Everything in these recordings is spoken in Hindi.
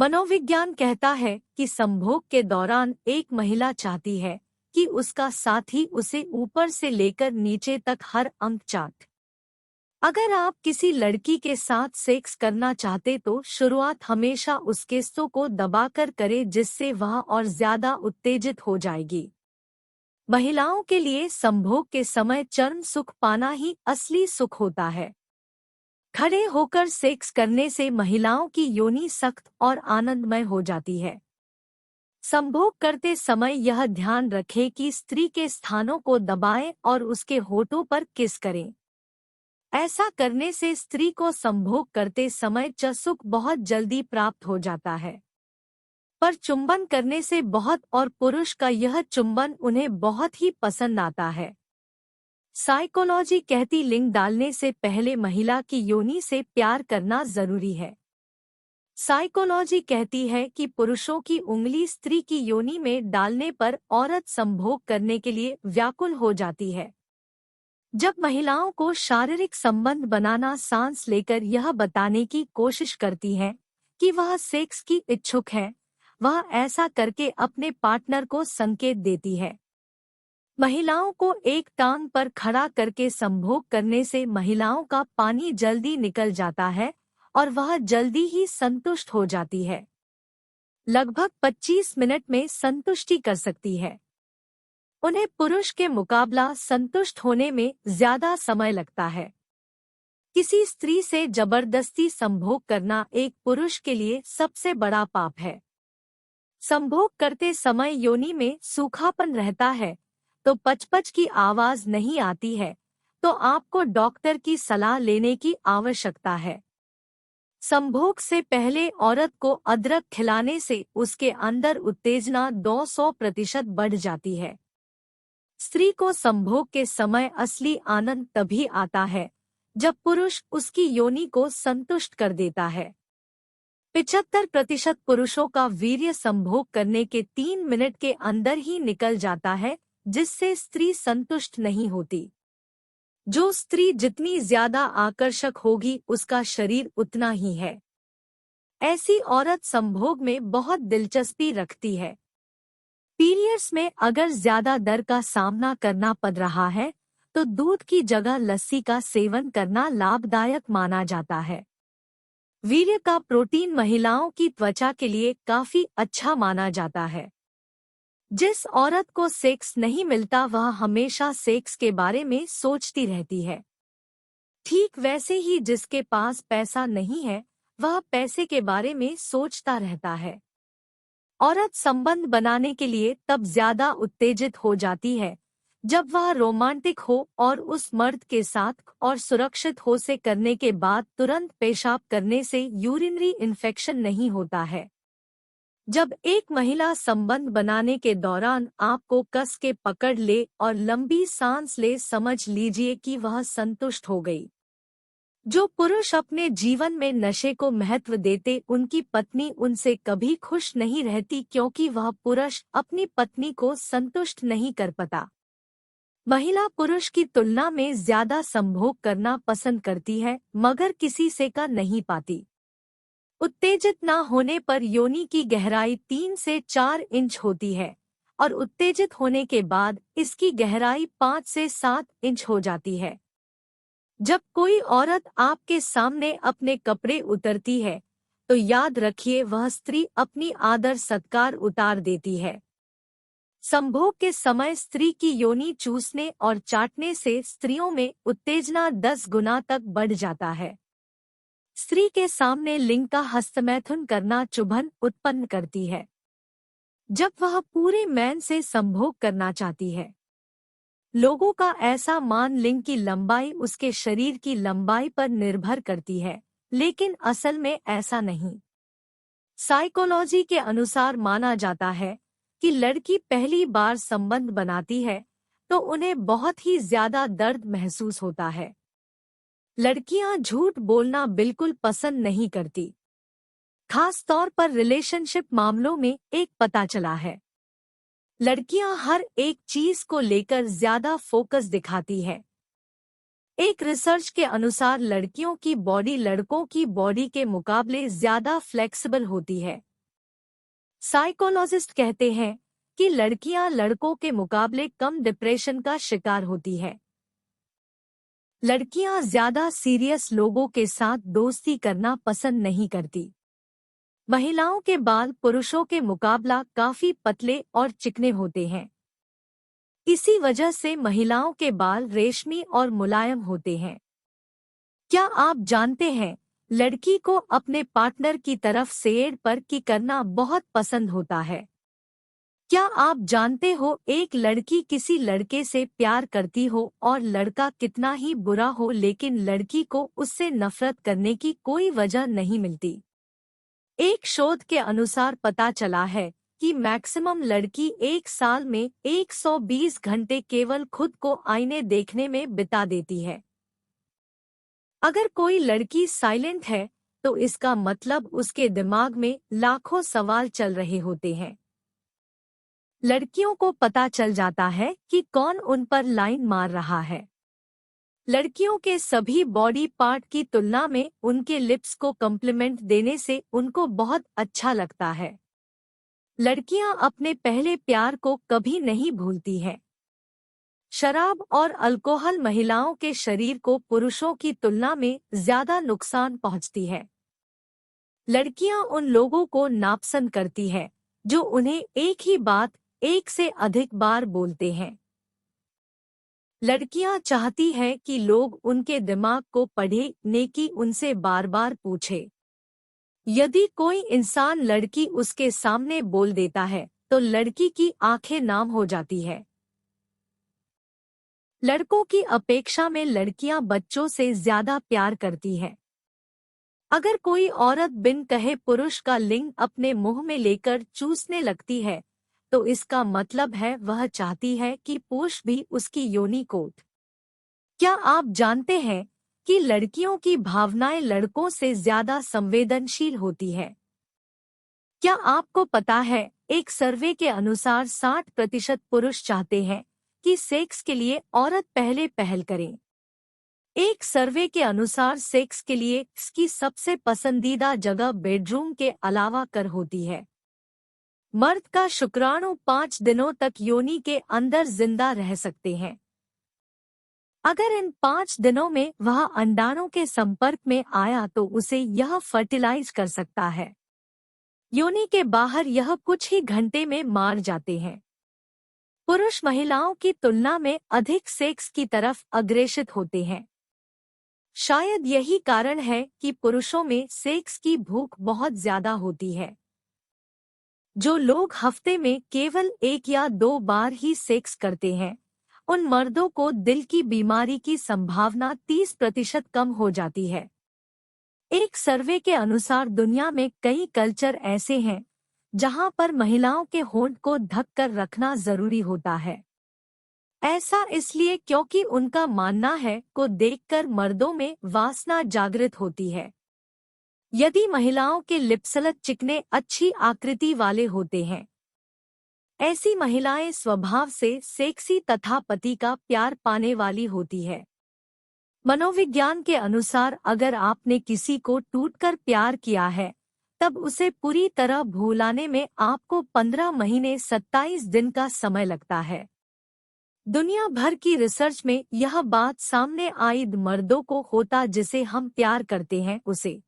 मनोविज्ञान कहता है कि संभोग के दौरान एक महिला चाहती है कि उसका साथी उसे ऊपर से लेकर नीचे तक हर अंग चाट। अगर आप किसी लड़की के साथ सेक्स करना चाहते तो शुरुआत हमेशा उसके हिस्सों को दबाकर करें, जिससे वह और ज्यादा उत्तेजित हो जाएगी। महिलाओं के लिए संभोग के समय चर्म सुख पाना ही असली सुख होता है। खड़े होकर सेक्स करने से महिलाओं की योनि सख्त और आनंदमय हो जाती है। संभोग करते समय यह ध्यान रखें कि स्त्री के स्थानों को दबाएं और उसके होठों पर किस करें। ऐसा करने से स्त्री को संभोग करते समय सुख बहुत जल्दी प्राप्त हो जाता है। पर चुंबन करने से बहुत और पुरुष का यह चुंबन उन्हें बहुत ही पसंद आता है। साइकोलॉजी कहती लिंग डालने से पहले महिला की योनि से प्यार करना जरूरी है। साइकोलॉजी कहती है कि पुरुषों की उंगली स्त्री की योनि में डालने पर औरत संभोग करने के लिए व्याकुल हो जाती है। जब महिलाओं को शारीरिक संबंध बनाना सांस लेकर यह बताने की कोशिश करती है कि वह सेक्स की इच्छुक है, वह ऐसा करके अपने पार्टनर को संकेत देती है। महिलाओं को एक टांग पर खड़ा करके संभोग करने से महिलाओं का पानी जल्दी निकल जाता है और वह जल्दी ही संतुष्ट हो जाती है। लगभग 25 मिनट में संतुष्टि कर सकती है। उन्हें पुरुष के मुकाबला संतुष्ट होने में ज्यादा समय लगता है। किसी स्त्री से जबरदस्ती संभोग करना एक पुरुष के लिए सबसे बड़ा पाप है। संभोग करते समय योनि में सूखापन रहता है तो पचपच की आवाज नहीं आती है, तो आपको डॉक्टर की सलाह लेने की आवश्यकता है। संभोग से पहले औरत को अदरक खिलाने से उसके अंदर उत्तेजना 200% बढ़ जाती है। स्त्री को संभोग के समय असली आनंद तभी आता है जब पुरुष उसकी योनि को संतुष्ट कर देता है। 75% पुरुषों का वीर्य संभोग करने के 3 मिनट के अंदर ही निकल जाता है, जिससे स्त्री संतुष्ट नहीं होती। जो स्त्री जितनी ज्यादा आकर्षक होगी उसका शरीर उतना ही है। ऐसी औरत संभोग में बहुत दिलचस्पी रखती है। पीरियड्स में अगर ज्यादा दर्द का सामना करना पड़ रहा है तो दूध की जगह लस्सी का सेवन करना लाभदायक माना जाता है। वीर्य का प्रोटीन महिलाओं की त्वचा के लिए काफी अच्छा माना जाता है। जिस औरत को सेक्स नहीं मिलता वह हमेशा सेक्स के बारे में सोचती रहती है। ठीक वैसे ही जिसके पास पैसा नहीं है वह पैसे के बारे में सोचता रहता है। औरत संबंध बनाने के लिए तब ज्यादा उत्तेजित हो जाती है जब वह रोमांटिक हो और उस मर्द के साथ और सुरक्षित हो से करने के बाद तुरंत पेशाब करने से यूरिनरी इन्फेक्शन नहीं होता है। जब एक महिला संबंध बनाने के दौरान आपको कस के पकड़ ले और लंबी सांस ले, समझ लीजिए कि वह संतुष्ट हो गई। जो पुरुष अपने जीवन में नशे को महत्व देते उनकी पत्नी उनसे कभी खुश नहीं रहती, क्योंकि वह पुरुष अपनी पत्नी को संतुष्ट नहीं कर पाता। महिला पुरुष की तुलना में ज्यादा संभोग करना पसंद करती है मगर किसी से का नहीं पाती। उत्तेजित न होने पर योनि की गहराई 3 से 4 इंच होती है और उत्तेजित होने के बाद इसकी गहराई 5 से 7 इंच हो जाती है। जब कोई औरत आपके सामने अपने कपड़े उतारती है तो याद रखिए वह स्त्री अपनी आदर सत्कार उतार देती है। संभोग के समय स्त्री की योनि चूसने और चाटने से स्त्रियों में उत्तेजना 10 गुना तक बढ़ जाता है। स्त्री के सामने लिंग का हस्तमैथुन करना चुभन उत्पन्न करती है। जब वह पूरे मैन से संभोग करना चाहती है, लोगों का ऐसा मान लिंग की लंबाई उसके शरीर की लंबाई पर निर्भर करती है, लेकिन असल में ऐसा नहीं। साइकोलॉजी के अनुसार माना जाता है कि लड़की पहली बार संबंध बनाती है तो उन्हें बहुत ही ज्यादा दर्द महसूस होता है। लड़कियां झूठ बोलना बिल्कुल पसंद नहीं करती, खास तौर पर रिलेशनशिप मामलों में। एक पता चला है लड़कियां हर एक चीज को लेकर ज्यादा फोकस दिखाती है। एक रिसर्च के अनुसार लड़कियों की बॉडी लड़कों की बॉडी के मुकाबले ज्यादा फ्लेक्सिबल होती है, साइकोलॉजिस्ट कहते हैं कि लड़कियां लड़कों के मुकाबले कम डिप्रेशन का शिकार होती है। लड़कियां ज्यादा सीरियस लोगों के साथ दोस्ती करना पसंद नहीं करती। महिलाओं के बाल पुरुषों के मुकाबला काफी पतले और चिकने होते हैं। इसी वजह से महिलाओं के बाल रेशमी और मुलायम होते हैं। क्या आप जानते हैं, लड़की को अपने पार्टनर की तरफ शेर पर की करना बहुत पसंद होता है। क्या आप जानते हो, एक लड़की किसी लड़के से प्यार करती हो और लड़का कितना ही बुरा हो लेकिन लड़की को उससे नफरत करने की कोई वजह नहीं मिलती। एक शोध के अनुसार पता चला है कि मैक्सिमम लड़की एक साल में 120 घंटे केवल खुद को आईने देखने में बिता देती है। अगर कोई लड़की साइलेंट है तो इसका मतलब उसके दिमाग में लाखों सवाल चल रहे होते हैं। लड़कियों को पता चल जाता है कि कौन उन पर लाइन मार रहा है। लड़कियों के सभी बॉडी पार्ट की तुलना में उनके लिप्स को कॉम्प्लीमेंट देने से उनको बहुत अच्छा लगता है। लड़कियां अपने पहले प्यार को कभी नहीं भूलती हैं। शराब और अल्कोहल महिलाओं के शरीर को पुरुषों की तुलना में ज्यादा नुकसान पहुंचती है। लड़कियां उन लोगों को नापसंद करती है जो उन्हें एक ही बात एक से अधिक बार बोलते हैं। लड़कियां चाहती हैं कि लोग उनके दिमाग को पढ़े, ने कि उनसे बार बार पूछे। यदि कोई इंसान लड़की उसके सामने बोल देता है तो लड़की की आंखें नाम हो जाती है। लड़कों की अपेक्षा में लड़कियां बच्चों से ज्यादा प्यार करती हैं। अगर कोई औरत बिन कहे पुरुष का लिंग अपने मुंह में लेकर चूसने लगती है तो इसका मतलब है वह चाहती है कि पुरुष भी उसकी योनि कोट। क्या आप जानते हैं कि लड़कियों की भावनाएं लड़कों से ज्यादा संवेदनशील होती है? क्या आपको पता है, एक सर्वे के अनुसार 60% पुरुष चाहते हैं कि सेक्स के लिए औरत पहले पहल करे। एक सर्वे के अनुसार सेक्स के लिए इसकी सबसे पसंदीदा जगह बेडरूम के अलावा कर होती है। मर्द का शुक्राणु 5 दिनों तक योनि के अंदर जिंदा रह सकते हैं। अगर इन 5 दिनों में वह अंडाणु के संपर्क में आया तो उसे यह फर्टिलाइज कर सकता है। योनि के बाहर यह कुछ ही घंटे में मार जाते हैं। पुरुष महिलाओं की तुलना में अधिक सेक्स की तरफ अग्रेसित होते हैं। शायद यही कारण है कि पुरुषों में सेक्स की भूख बहुत ज्यादा होती है। जो लोग हफ्ते में केवल 1 या 2 बार ही सेक्स करते हैं, उन मर्दों को दिल की बीमारी की संभावना 30% कम हो जाती है। एक सर्वे के अनुसार दुनिया में कई कल्चर ऐसे हैं जहां पर महिलाओं के होंठ को ढक कर रखना जरूरी होता है। ऐसा इसलिए क्योंकि उनका मानना है को देखकर मर्दों में वासना जागृत होती है। यदि महिलाओं के लिप्सलक चिकने अच्छी आकृति वाले होते हैं, ऐसी महिलाएं स्वभाव से सेक्सी तथा पति का प्यार पाने वाली होती है। मनोविज्ञान के अनुसार अगर आपने किसी को टूटकर प्यार किया है तब उसे पूरी तरह भुलाने में आपको 15 महीने 27 दिन का समय लगता है। दुनिया भर की रिसर्च में यह बात सामने आई, मर्दों को होता जिसे हम प्यार करते हैं उसे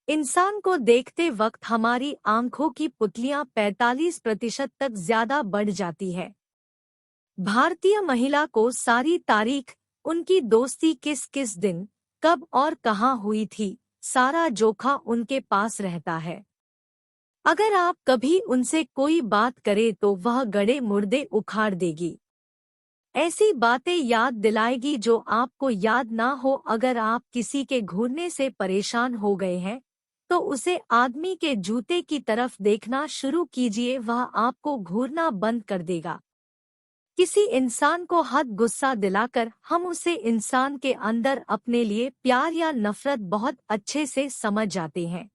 इंसान को देखते वक्त हमारी आंखों की पुतलियां 45% तक ज्यादा बढ़ जाती है। भारतीय महिला को सारी तारीख, उनकी दोस्ती किस किस दिन, कब और कहां हुई थी, सारा जोखा उनके पास रहता है। अगर आप कभी उनसे कोई बात करें तो वह गड़े मुर्दे उखाड़ देगी। ऐसी बातें याद दिलाएगी जो आपको याद ना हो। अगर आप किसी के घूरने से परेशान हो गए हैं तो उसे आदमी के जूते की तरफ देखना शुरू कीजिए, वह आपको घूरना बंद कर देगा। किसी इंसान को हद गुस्सा दिलाकर हम उसे इंसान के अंदर अपने लिए प्यार या नफरत बहुत अच्छे से समझ जाते हैं।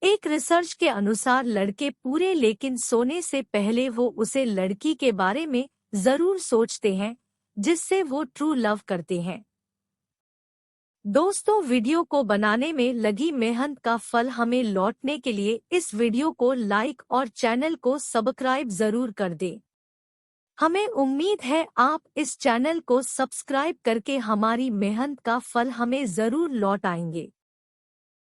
एक रिसर्च के अनुसार लड़के पूरे लेकिन सोने से पहले वो उसे लड़की के बारे में जरूर सोचते हैं जिससे वो ट्रू लव करते हैं। दोस्तों, वीडियो को बनाने में लगी मेहनत का फल हमें लौटने के लिए इस वीडियो को लाइक और चैनल को सब्सक्राइब जरूर कर दें। हमें उम्मीद है आप इस चैनल को सब्सक्राइब करके हमारी मेहनत का फल हमें जरूर लौटाएंगे।